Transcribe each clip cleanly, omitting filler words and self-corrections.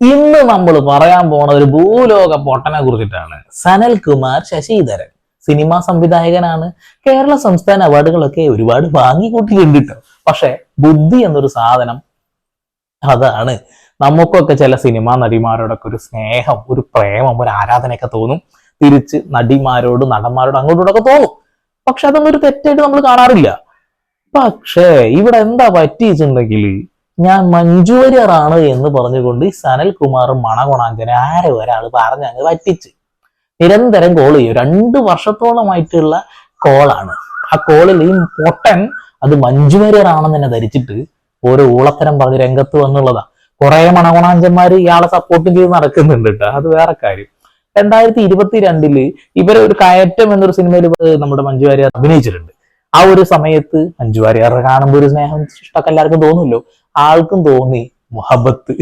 ഇന്ന് നമ്മൾ പറയാൻ പോണ ഒരു ഭൂലോക പൊട്ടനെ കുറിച്ചിട്ടാണ്. സനൽകുമാർ ശശിധരൻ സിനിമാ സംവിധായകനാണ്. കേരള സംസ്ഥാന അവാർഡുകളൊക്കെ ഒരുപാട് വാങ്ങിക്കൂട്ടിയിട്ടുണ്ട് കേട്ടോ. പക്ഷെ ബുദ്ധി എന്നൊരു സാധനം അതാണ്. നമുക്കൊക്കെ ചില സിനിമാ നടിമാരോടൊക്കെ ഒരു സ്നേഹം, ഒരു പ്രേമം, ഒരു ആരാധനയൊക്കെ തോന്നും. തിരിച്ച് നടിമാരോട്, നടന്മാരോട് അങ്ങോട്ടോടൊക്കെ തോന്നും. പക്ഷെ അതൊന്നും ഒരു തെറ്റായിട്ട് നമ്മൾ കാണാറില്ല. പക്ഷേ ഇവിടെ എന്താ പറ്റിയിട്ടുണ്ടെങ്കിൽ, ഞാൻ മഞ്ജു വാര്യറാണ് എന്ന് പറഞ്ഞുകൊണ്ട് ഈ സനൽകുമാർ മണകൊണാഞ്ചനെ ആരെ ഒരാൾ പറഞ്ഞങ്ങ് പറ്റിച്ച് നിരന്തരം കോൾ ചെയ്യും. 2 വർഷത്തോളമായിട്ടുള്ള കോളാണ്. ആ കോളിൽ ഈ പൊട്ടൻ അത് മഞ്ജു വാര്യറാണെന്ന് തന്നെ ധരിച്ചിട്ട് ഓരോ ഊളത്തരം പറഞ്ഞ് രംഗത്ത് വന്നുള്ളതാ. കുറെ മണകൊണാഞ്ചന്മാര് ഇയാളെ സപ്പോർട്ടും ചെയ്ത് നടക്കുന്നുണ്ട് കേട്ടോ. അത് വേറെ കാര്യം. 2022 ഇവരെ ഒരു കയറ്റം എന്നൊരു സിനിമയിൽ നമ്മുടെ മഞ്ജു വാര്യർ അഭിനയിച്ചിട്ടുണ്ട്. ആ ഒരു സമയത്ത് മഞ്ജു വാര്യർ കാണുമ്പോൾ ഒരു സ്നേഹം, ഇഷ്ടമൊക്കെ എല്ലാവർക്കും തോന്നുമല്ലോ. ആൾക്കും തോന്നി മൊഹബത്ത്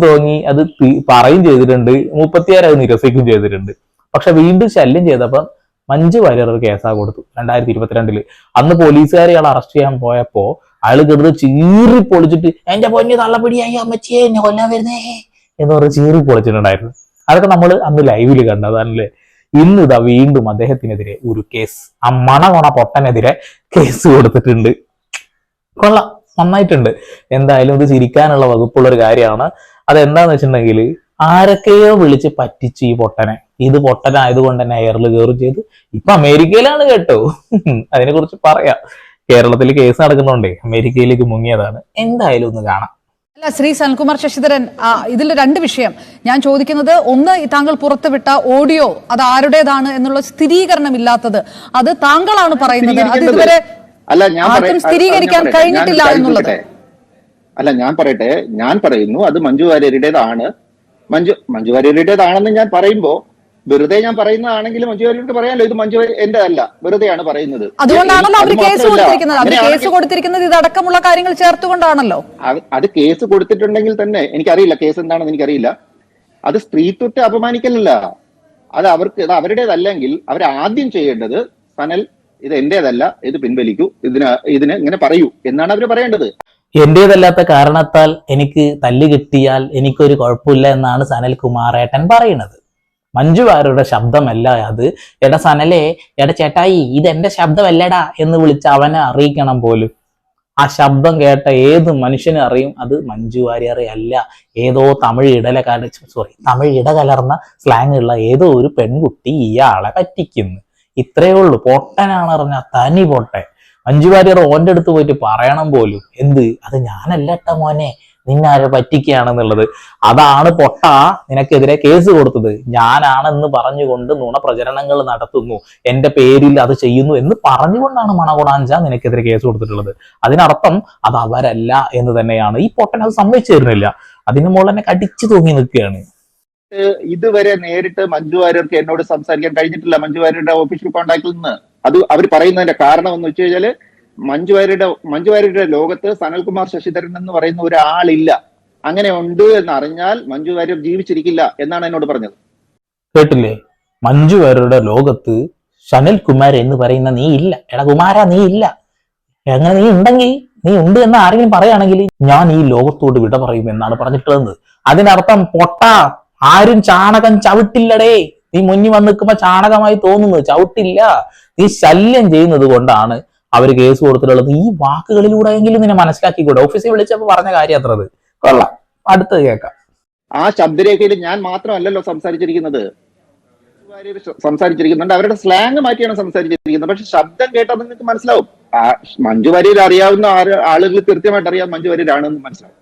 തോന്നി. അത് പറയും ചെയ്തിട്ടുണ്ട്. 36 അത് നിരസിക്കുകയും ചെയ്തിട്ടുണ്ട്. പക്ഷെ വീണ്ടും ശല്യം ചെയ്തപ്പോ മഞ്ജു വാര്യർ ഒരു കേസാ കൊടുത്തു 2022. അന്ന് പോലീസുകാർ ഇയാൾ അറസ്റ്റ് ചെയ്യാൻ പോയപ്പോ അയാൾ കിടന്ന് ചീറി പൊളിച്ചിട്ട് എന്റെ പൊന്നു തള്ളപ്പിടിയായി അമ്മച്ചിയെ എന്നെ കൊല്ലാൻ വരുന്നേ എന്ന് പറഞ്ഞ് ചീറി പൊളിച്ചിട്ടുണ്ടായിരുന്നു. അതൊക്കെ നമ്മൾ അന്ന് ലൈവില് കണ്ടതല്ലേ. ഇന്ന് ഇതാ വീണ്ടും അദ്ദേഹത്തിനെതിരെ ഒരു കേസ്, ആ മണകൊണ പൊട്ടനെതിരെ കേസ് കൊടുത്തിട്ടുണ്ട്. കൊള്ളാം, നന്നായിട്ടുണ്ട്. എന്തായാലും ഇത് ചിരിക്കാനുള്ള വകുപ്പുള്ള ഒരു കാര്യമാണ്. അതെന്താന്ന് വെച്ചിട്ടുണ്ടെങ്കിൽ, ആരൊക്കെയോ വിളിച്ച് പറ്റിച്ച് ഈ പൊട്ടനെ. ഇത് പൊട്ടനായതുകൊണ്ട് തന്നെ എയറിൽ കയറും ചെയ്ത് ഇപ്പൊ അമേരിക്കയിലാണ് കേട്ടോ. അതിനെ കുറിച്ച് പറയാം. കേരളത്തിൽ കേസ് നടക്കുന്നുണ്ടേ അമേരിക്കയിലേക്ക് മുങ്ങിയതാണ്. എന്തായാലും ഒന്ന് കാണാം. അല്ല, ശ്രീ സനൽകുമാർ ശശിധരൻ, ഇതിൽ 2 വിഷയം ഞാൻ ചോദിക്കുന്നത്. ഒന്ന്, താങ്കൾ പുറത്തുവിട്ട ഓഡിയോ അത് ആരുടേതാണ് എന്നുള്ള സ്ഥിരീകരണമില്ലാത്തത്, അത് താങ്കളാണ് പറയുന്നത്. അത് ഇതുവരെ ആർക്കും സ്ഥിരീകരിക്കാൻ കഴിഞ്ഞിട്ടില്ല എന്നുള്ളത്. അല്ല, ഞാൻ പറയുന്നു അത് മഞ്ജു വാര്യരുടേതാണ്. മഞ്ജു വാര്യരുടേതാണെന്ന് ഞാൻ പറയുമ്പോ വെറുതെ ഞാൻ പറയുന്നതാണെങ്കിൽ മഞ്ജു വാര്യർക്ക് പറയാമല്ലോ, ഇത് മഞ്ജു എന്റെ അല്ല, വെറുതെയാണ് പറയുന്നത്. അതുകൊണ്ടാണല്ലോ അവർ കേസ് കൊടുത്തിരിക്കുന്നത്. അവർ കേസ് കൊടുത്തിരിക്കുന്നത് ഇതടക്കമുള്ള കാര്യങ്ങൾ ചേർത്തുകൊണ്ടാണല്ലോ. അത് കേസ് കൊടുത്തിട്ടുണ്ടെങ്കിൽ തന്നെ എനിക്കറിയില്ല കേസ് എന്താണെന്ന് എനിക്കറിയില്ല. അത് സ്ത്രീത്വത്തെ അപമാനിക്കലല്ല. അത് അവരുടേതല്ലെങ്കിൽ അവർ ആദ്യം ചെയ്യേണ്ടത് സനൽ ഇത് എന്റേതല്ല, ഇത് പിൻവലിക്കൂ, ഇതിന് ഇങ്ങനെ പറയൂ എന്നാണ് അവർ പറയേണ്ടത്. എന്റേതല്ലാത്ത കാരണത്താൽ എനിക്ക് തല്ല് കിട്ടിയാൽ എനിക്കൊരു കുഴപ്പമില്ല എന്നാണ് സനൽകുമാറേട്ടൻ പറയുന്നത്. മഞ്ജു വാര്യരുടെ ശബ്ദമല്ല അത്. എടാ സനലേ, എടാ ചേട്ടായി, ഇത് എന്റെ ശബ്ദമല്ലടാ എന്ന് വിളിച്ച് അവനെ അറിയിക്കണം പോലും. ആ ശബ്ദം കേട്ട ഏത് മനുഷ്യനും അറിയും അത് മഞ്ജു വാര്യറെ അല്ല, ഏതോ തമിഴ് ഇടകലർന്ന സ്ലാങ് ഉള്ള ഏതോ ഒരു പെൺകുട്ടി ഇയാളെ പറ്റിക്കുന്നു. ഇത്രയേ ഉള്ളൂ. പൊട്ടനാണ് പറഞ്ഞ തനി പൊട്ടൻ. മഞ്ജു വാര്യർ ഓന്റെ അടുത്ത് പോയിട്ട് പറയണം പോലും, എന്ത് അത് ഞാനല്ലട്ട മോനെ, നിന്നാരെ പറ്റിക്കുകയാണെന്നുള്ളത്. അതാണ് പൊട്ട നിനക്കെതിരെ കേസ് കൊടുത്തത്. ഞാനാണെന്ന് പറഞ്ഞുകൊണ്ട് നുണപ്രചരണങ്ങൾ നടത്തുന്നു, എന്റെ പേരിൽ അത് ചെയ്യുന്നു എന്ന് പറഞ്ഞുകൊണ്ടാണ് മണകൊണാഞ്ച നിനക്കെതിരെ കേസ് കൊടുത്തിട്ടുള്ളത്. അതിനർത്ഥം അത് അവരല്ല എന്ന് തന്നെയാണ്. ഈ പൊട്ടൻ അത് സമ്മതിച്ചു തരുന്നില്ല. അതിന് മുകളിൽ തന്നെ കടിച്ചു തൂങ്ങി നിൽക്കുകയാണ്. ഇതുവരെ നേരിട്ട് മഞ്ജു വാര്യർക്ക് എന്നോട് സംസാരിക്കാൻ കഴിഞ്ഞിട്ടില്ല മഞ്ജു വാര്യരുടെ ഒഫീഷ്യൽ കോൺടാക്റ്റിൽ നിന്ന്. അത് അവർ പറയുന്നതിന്റെ കാരണം എന്ന് വെച്ച് കഴിഞ്ഞാല് മഞ്ജു വാര്യരുടെ ലോകത്ത് സനൽകുമാർ ശശിധരൻ എന്ന് പറയുന്ന ഒരാളില്ല. അങ്ങനെ ഉണ്ട് എന്ന് അറിഞ്ഞാൽ മഞ്ജു വാര്യർ ജീവിച്ചിരിക്കില്ല എന്നാണ് എന്നോട് പറഞ്ഞത്. കേട്ടില്ലേ? മഞ്ജു വാര്യരുടെ ലോകത്ത് സനൽകുമാർ എന്ന് പറയുന്ന നീ ഇല്ല. എടാ കുമാര, നീ ഇല്ല. എങ്ങനെ നീ ഉണ്ടെങ്കിൽ, നീ ഉണ്ട് എന്ന് ആരെങ്കിലും പറയുകയാണെങ്കിൽ ഞാൻ ഈ ലോകത്തോട് വിട പറയും എന്നാണ് പറഞ്ഞിട്ടുള്ളത്. അതിനർത്ഥം പൊട്ട, ആരും ചാണകം ചവിട്ടില്ലടേ. നീ മുന്നിൽ വന്ന് നിൽക്കുമ്പോ ചാണകമായി തോന്നുന്നു, ചവിട്ടില്ല. നീ ശല്യം ചെയ്യുന്നത് കൊണ്ടാണ് അവര് കേസ് കൊടുത്തിട്ടുള്ളത്. ഈ വാക്കുകളിലൂടെയെങ്കിലും നിന്നെ മനസ്സിലാക്കിക്കൂടെ? ഓഫീസിൽ വിളിച്ചപ്പോ പറഞ്ഞ കാര്യം അത്രത്. കൊള്ളാം. അടുത്തത് കേൾക്കാം. ആ ശബ്ദരേഖയിൽ ഞാൻ മാത്രമല്ലല്ലോ സംസാരിച്ചിരിക്കുന്നത്, സംസാരിച്ചിരിക്കുന്നുണ്ട്. അവരുടെ സ്ലാങ് മാറ്റിയാണ് സംസാരിച്ചിരിക്കുന്നത്. പക്ഷെ ശബ്ദം കേട്ടാൽ നിങ്ങൾക്ക് മനസ്സിലാവും. മഞ്ജു വാര്യർ അറിയാവുന്ന ആളുകൾ കൃത്യമായിട്ട് അറിയാം മഞ്ജു വാര്യരാണെന്ന് മനസ്സിലാവും.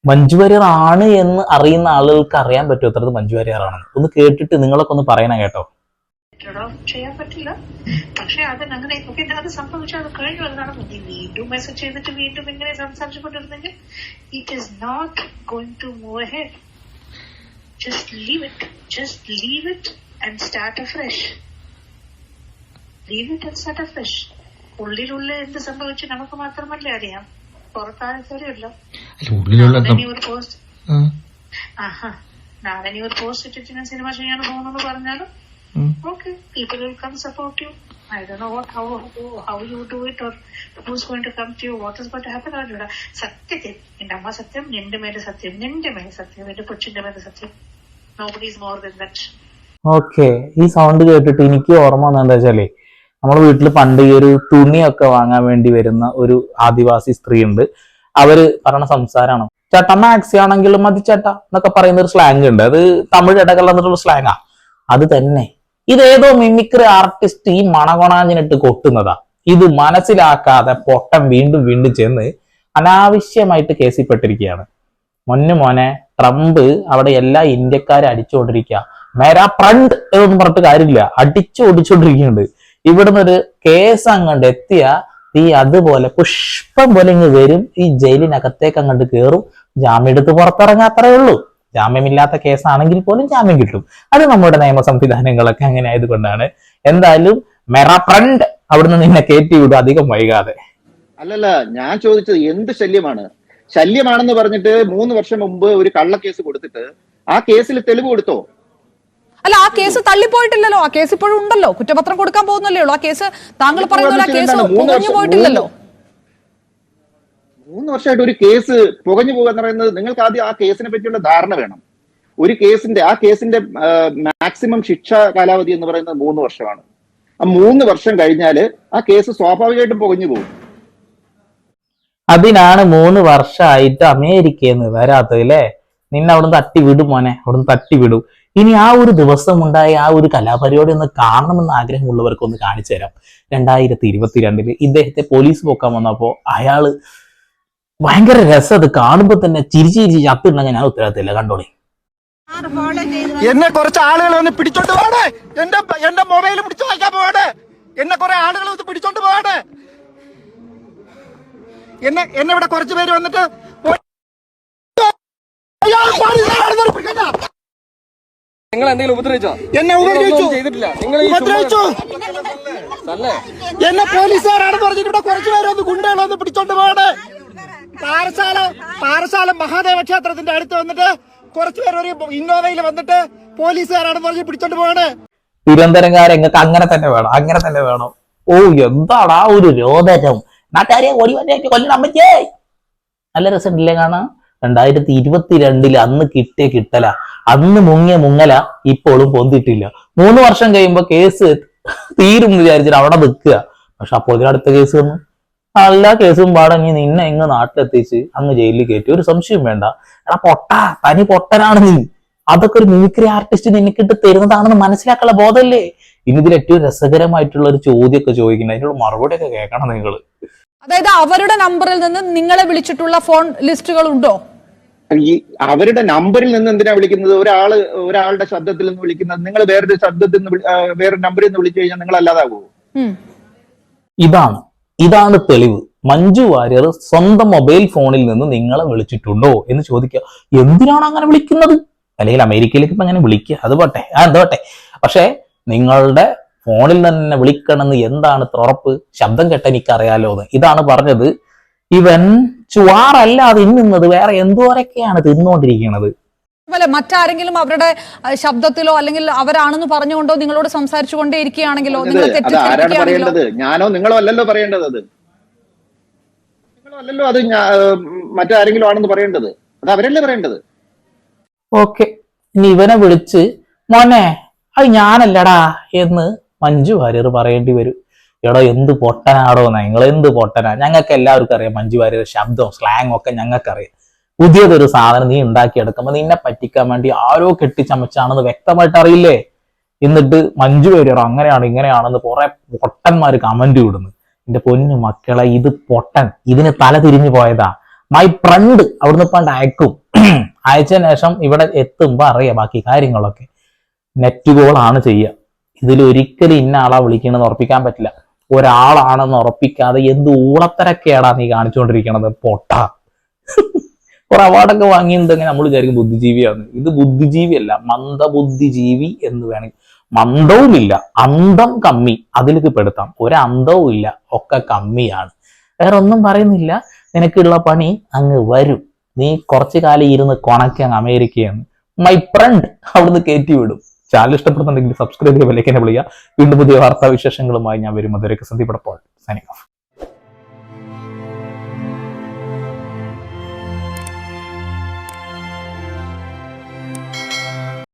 മഞ്ജു വാര്യർ ആണ് എന്ന് അറിയുന്ന ആളുകൾക്ക് അറിയാൻ പറ്റും എത്രത് മഞ്ജു വാര്യറാണെന്ന്. ഒന്ന് കേട്ടിട്ട് നിങ്ങളൊക്കെ ഒന്ന് പറയണം കേട്ടോ. ചെയ്യാൻ പറ്റില്ല. പക്ഷെ അതിനങ്ങനെ അത് സംഭവിച്ചു, അത് കഴിഞ്ഞു, അത് നടന്നു. നീ വീണ്ടും മെസ്സേജ് ചെയ്തിട്ട് വീണ്ടും ഇങ്ങനെ സംസാരിച്ചുകൊണ്ടിരുന്നെങ്കിൽ it is not going to move ahead. Just leave it and start afresh. ഉള്ളിലുള്ള എന്ത് സംഭവിച്ചു നമുക്ക് മാത്രമല്ലേ അറിയാം, പുറത്താരല്ലോ. നാളെ നീ ഒരു പോസ്റ്റ് ഇട്ടിട്ട് ഞാൻ സിനിമ ചെയ്യാൻ പോകുന്നു പറഞ്ഞാലും okay, people will come support you. I don't know how you do it or who's going to come to you, what is going to happen. Or സത്യത്തിൽ എന്റെ അമ്മ സത്യം, നിന്റെ മേലെ സത്യം, എന്റെ കൊച്ചിന്റെ മേലെ സത്യം. Nobody is more than that. Okay, ഈ സൗണ്ട് കേട്ടിട്ട് എനിക്ക് ഓർമ്മ വന്നത് എന്താ വെച്ചാലേ, നമ്മുടെ വീട്ടിൽ പണ്ട് ഈ ഒരു തുണിയൊക്കെ വാങ്ങാൻ വേണ്ടി വരുന്ന ഒരു ആദിവാസി സ്ത്രീ ഉണ്ട്. അവര് പറഞ്ഞ സംസാരമാണ്, ചേട്ടാ മാക്സി ആണെങ്കിലും മതി ചേട്ടാ എന്നൊക്കെ പറയുന്ന ഒരു സ്ലാങ് ഉണ്ട്. അത് തമിഴ് ഇടകലർന്നിട്ടുള്ള സ്ലാങ്ങാ. അത് തന്നെ ഇതേതോ മിമിക്രി ആർട്ടിസ്റ്റ് ഈ മണകൊണാഞ്ഞിട്ട് കൊട്ടുന്നതാ. ഇത് മനസ്സിലാക്കാതെ പൊട്ടൻ വീണ്ടും വീണ്ടും ചെന്ന് അനാവശ്യമായിട്ട് കേസിൽപ്പെട്ടിരിക്കുകയാണ്. മോനെ ട്രംപ് അവിടെ എല്ലാ ഇന്ത്യക്കാരെ അടിച്ചുകൊണ്ടിരിക്കുക. മേരാ ഫ്രണ്ട് എന്നൊന്നും പറഞ്ഞിട്ട് കാര്യമില്ല, ഓടിച്ചോണ്ടിരിക്കുന്നുണ്ട്. ഇവിടുന്ന് ഒരു കേസ് അങ്ങോട്ട് എത്തിയ ഈ അതുപോലെ പുഷ്പം പോലെ ഇങ്ങ് വരും, ഈ ജയിലിനകത്തേക്ക് അങ്ങോട്ട് കയറും, ജാമ്യം എടുത്ത് പുറത്തിറങ്ങാത്രേ ഉള്ളൂ. ജാമ്യമില്ലാത്ത കേസാണെങ്കിൽ പോലും ജാമ്യം കിട്ടും. അത് നമ്മുടെ നിയമ സംവിധാനങ്ങളൊക്കെ അങ്ങനെ ആയതുകൊണ്ടാണ്. എന്തായാലും മെറാ ഫ്രണ്ട് അവിടുന്ന് നിന്നെ കയറ്റി വിടും അധികം വൈകാതെ. അല്ലല്ല, ഞാൻ ചോദിച്ചത് എന്ത് ശല്യമാണെന്ന് പറഞ്ഞിട്ട് 3 വർഷം മുമ്പ് ഒരു കള്ളക്കേസ് കൊടുത്തിട്ട് ആ കേസിൽ തെളിവ് കൊടുത്തോ? അല്ല, ആ കേസ് തള്ളിപ്പോയിട്ടില്ലല്ലോ. ആ കേസ് ഇപ്പോഴും ഉണ്ടല്ലോ. കുറ്റപത്രം കൊടുക്കാൻ പോകുന്നല്ലേ ഉള്ളൂ. ആ കേസ് താങ്കൾ പറയുന്ന കേസ് പുകഞ്ഞു പോയിട്ടില്ലല്ലോ. 3 വർഷമായിട്ട് ഒരു കേസ് പുകഞ്ഞു പോകുക എന്ന് പറയുന്നത്, നിങ്ങൾക്ക് ആദ്യം ആ കേസിനെ പറ്റിയുള്ള ധാരണ വേണം. ഒരു കേസിന്റെ മാക്സിമം ശിക്ഷാ കാലാവധി എന്ന് പറയുന്നത് 3 വർഷമാണ്. ആ 3 വർഷം കഴിഞ്ഞാല് ആ കേസ് സ്വാഭാവികമായിട്ടും പുകഞ്ഞു പോകും. അതിനാണ് 3 വർഷമായിട്ട് അമേരിക്കയിൽ നിന്ന് വരാത്തത് അല്ലേ? നിന്നെ അവിടുന്ന് തട്ടിവിടും മോനെ, അവിടുന്ന് തട്ടിവിടും. ഇനി ആ ഒരു ദിവസം ഉണ്ടായ ആ ഒരു കലാപരിപാടി ഒന്ന് കാണണമെന്ന് ആഗ്രഹമുള്ളവർക്ക് ഒന്ന് കാണിച്ചു തരാം. 2022 ഇദ്ദേഹത്തെ പോലീസ് പോക്കാൻ വന്നപ്പോ അയാള് ഭയങ്കര രസം. അത് കാണുമ്പോ തന്നെ ചിരിച്ച് ചത്തുണ്ടെങ്കിൽ ഞാൻ ഉത്തരവാദിത്തമില്ല. കണ്ടോളി. എന്നെ കുറച്ച് ആളുകൾ വന്ന് പിടിച്ചോണ്ട് പോവാണ്. എന്റെ മൊബൈൽ പിടിച്ചു വായിക്കാൻ പോവാണ്. എന്നെ കുറെ ആളുകൾ വന്ന് പിടിച്ചോണ്ട് പോവാണ്. എന്നെ ഇവിടെ കുറച്ച് പേര് വന്നിട്ട് നിങ്ങൾ എന്തെങ്കിലും ഉപദ്രവിച്ചോ? എന്നെ ഉപദ്രവിച്ചു. ചെയ്തിട്ടില്ല. ഉപദ്രവിച്ചു. എന്നെ പോലീസുകാരാണ് പറഞ്ഞിട്ട് ഇവിടെ കുറച്ച് പേര് വന്ന് ഗുണ്ടകൾ വന്ന് പിടിച്ചോണ്ട് പോവാണ്. പാറശാല മഹാദേവ ക്ഷേത്രത്തിന്റെ അടുത്ത് വന്നിട്ട് കുറച്ച് പേര് ഒരു ഇന്നോവയിൽ വന്നിട്ട് പോലീസുകാരാണെന്ന് പറഞ്ഞ് പിടിച്ചോണ്ട് പോവാണ്. തിരുവനന്തപുരംകാരെ നിങ്ങൾക്ക് അങ്ങനെ തന്നെ വേണം. ഓ, എന്താണ് ആ ഒരു രോദനം! നാട്ടുകാരെ ഓടി വന്നേക്ക് കൊല്ലണം അമ്മച്ചേ. നല്ല രസമുണ്ടല്ലേ കാണാൻ? 2022 അന്ന് കിട്ടിയ കിട്ടല, അന്ന് മുങ്ങിയ മുങ്ങല ഇപ്പോഴും പൊന്തിട്ടില്ല. 3 വർഷം കഴിയുമ്പോ കേസ് തീരും വിചാരിച്ചിട്ട് അവിടെ നിൽക്കുക. പക്ഷെ അപ്പോൾ ഇതിനടുത്ത കേസ് വന്നു. എല്ലാ കേസും പാടങ്ങി നിന്നെ ഇങ്ങ് നാട്ടിലെത്തിച്ച് അങ്ങ് ജയിലിൽ കയറ്റി. ഒരു സംശയം വേണ്ട. എടാ തനി പൊട്ടനാണ് നീ. അതൊക്കെ ഒരു മിമിക്രി ആർട്ടിസ്റ്റ് നിനക്കിട്ട് തരുന്നതാണെന്ന് മനസ്സിലാക്കാനുള്ള ബോധമല്ലേ? ഇനി ഇതിൽ ഏറ്റവും രസകരമായിട്ടുള്ള ഒരു ചോദ്യമൊക്കെ ചോദിക്കുന്നത്, അതിനുള്ള മറുപടിയൊക്കെ കേൾക്കണം നിങ്ങൾ. അതായത് അവരുടെ നമ്പറിൽ നിന്ന് നിങ്ങളെ വിളിച്ചിട്ടുള്ള ഫോൺ ലിസ്റ്റുകൾ ഉണ്ടോ? അവരുടെ നമ്പറിൽ നിന്ന് എന്തിനാ വിളിക്കുന്നത്? ഒരാളുടെ ശബ്ദത്തിൽ നിന്ന് വിളിക്കുന്നത്. നിങ്ങൾ വേറൊരു ശബ്ദത്തിൽ നിന്ന് വേറെ നമ്പറിൽ നിന്ന് വിളിച്ചു കഴിഞ്ഞാൽ നിങ്ങൾ അല്ലാതാകുമോ? ഇതാണ് തെളിവ്. മഞ്ജു വാര്യർ സ്വന്തം മൊബൈൽ ഫോണിൽ നിന്ന് നിങ്ങളെ വിളിച്ചിട്ടുണ്ടോ എന്ന് ചോദിക്കുക. എന്തിനാണ് അങ്ങനെ വിളിക്കുന്നത്? അല്ലെങ്കിൽ അമേരിക്കയിലേക്ക് ഇപ്പൊ അങ്ങനെ വിളിക്കുക, അത് പോട്ടെ, എന്തോട്ടെ. പക്ഷെ നിങ്ങളുടെ ഫോണിൽ തന്നെ വിളിക്കണമെന്ന് എന്താണ് ഉറപ്പ്? ശബ്ദം കേട്ട എനിക്കറിയാലോ എന്ന്. ഇതാണ് പറഞ്ഞത്. ഇവൻ ചുവാറല്ല തിന്നുന്നത്, വേറെ എന്തോരൊക്കെയാണ് തിന്നുകൊണ്ടിരിക്കുന്നത്. മറ്റാരെങ്കിലും അവരുടെ ശബ്ദത്തിലോ അല്ലെങ്കിൽ അവരാണെന്ന് പറഞ്ഞുകൊണ്ടോ നിങ്ങളോട് സംസാരിച്ചു കൊണ്ടേ ഇരിക്കുകയാണെങ്കിലോ, ആരാണ് പറയേണ്ടത്? ഞാനോ നിങ്ങളോ അല്ലല്ലോ പറയേണ്ടത്. നിങ്ങളല്ലോ അത് മറ്റാരെങ്കിലും ആണെന്ന് പറയേണ്ടത്. അത് അവരല്ലേ പറയേണ്ടത്. ഓക്കെ, ഇനി ഇവനെ വിളിച്ച് മോനെ അത് ഞാനല്ലടാ എന്ന് മഞ്ജു വാര്യർ പറയേണ്ടി വരും. എടോ എന്ത് പൊട്ടനാടോ നിങ്ങൾ, എന്ത് പൊട്ടനാ? ഞങ്ങൾക്ക് എല്ലാവർക്കും അറിയാം മഞ്ജു വാര്യരുടെ ശബ്ദവും സ്ലാങ്ങും ഒക്കെ ഞങ്ങൾക്കറിയാം. പുതിയതൊരു സാധനം നീ ഉണ്ടാക്കിയെടുക്കുമ്പോൾ നിന്നെ പറ്റിക്കാൻ വേണ്ടി ആരോ കെട്ടിച്ചമച്ചാണെന്ന് വ്യക്തമായിട്ട് അറിയില്ലേ? എന്നിട്ട് മഞ്ജു വാര്യർ അങ്ങനെയാണ് ഇങ്ങനെയാണെന്ന് കുറെ പൊട്ടന്മാര് കമന്റ് വിടുന്നു. എന്റെ പൊന്നു മക്കളെ, ഇത് പൊട്ടൻ, ഇതിന് തല തിരിഞ്ഞു പോയതാ. മൈ ഫ്രണ്ട് അവിടുന്ന് പണ്ട് അയക്കും. അയച്ചതിന് ശേഷം ഇവിടെ എത്തുമ്പോ അറിയാം ബാക്കി കാര്യങ്ങളൊക്കെ. നെറ്റ് കോളാണ് ചെയ്യുക. ഇതിലൊരിക്കലും ഇന്ന ആളാ വിളിക്കണമെന്ന് ഉറപ്പിക്കാൻ പറ്റില്ല. ഒരാളാണെന്ന് ഉറപ്പിക്കാതെ എന്ത് ഊളത്തരക്കെയാടാ നീ കാണിച്ചുകൊണ്ടിരിക്കണത് പൊട്ട. കുറെ അവാർഡൊക്കെ വാങ്ങിയിട്ടുണ്ടെങ്കിൽ നമ്മൾ വിചാരിക്കും ബുദ്ധിജീവിയാണ്. ഇത് ബുദ്ധിജീവിയല്ല, മന്ദബുദ്ധിജീവി എന്ന് വേണമെങ്കിൽ. മന്ദവുമില്ല, അന്തം കമ്മി അതിലേക്ക് പെടുത്താം. ഒരന്തവും ഇല്ല, ഒക്കെ കമ്മിയാണ്. വേറെ ഒന്നും പറയുന്നില്ല. നിനക്കുള്ള പണി അങ്ങ് വരും. നീ കുറച്ചു കാലം ഇരുന്ന് കൊണക്കി അങ്ങ് അമേരിക്കയാണ്. മൈ ഫ്രണ്ട് അവിടുന്ന് കയറ്റി വിടും. ചാനൽ ഇഷ്ടപ്പെടുന്നുണ്ടെങ്കിൽ സബ്സ്ക്രൈബ് ചെയ്യുക, ബെല്ലൈക്കനെ വിളിക്കുക. വീണ്ടും പുതിയ വാർത്താ വിശേഷങ്ങളുമായി ഞാൻ വരും. അതുവരെയൊക്കെ സന്ദീപ് എടപ്പാൾ സൈനിങ് ഓഫ്.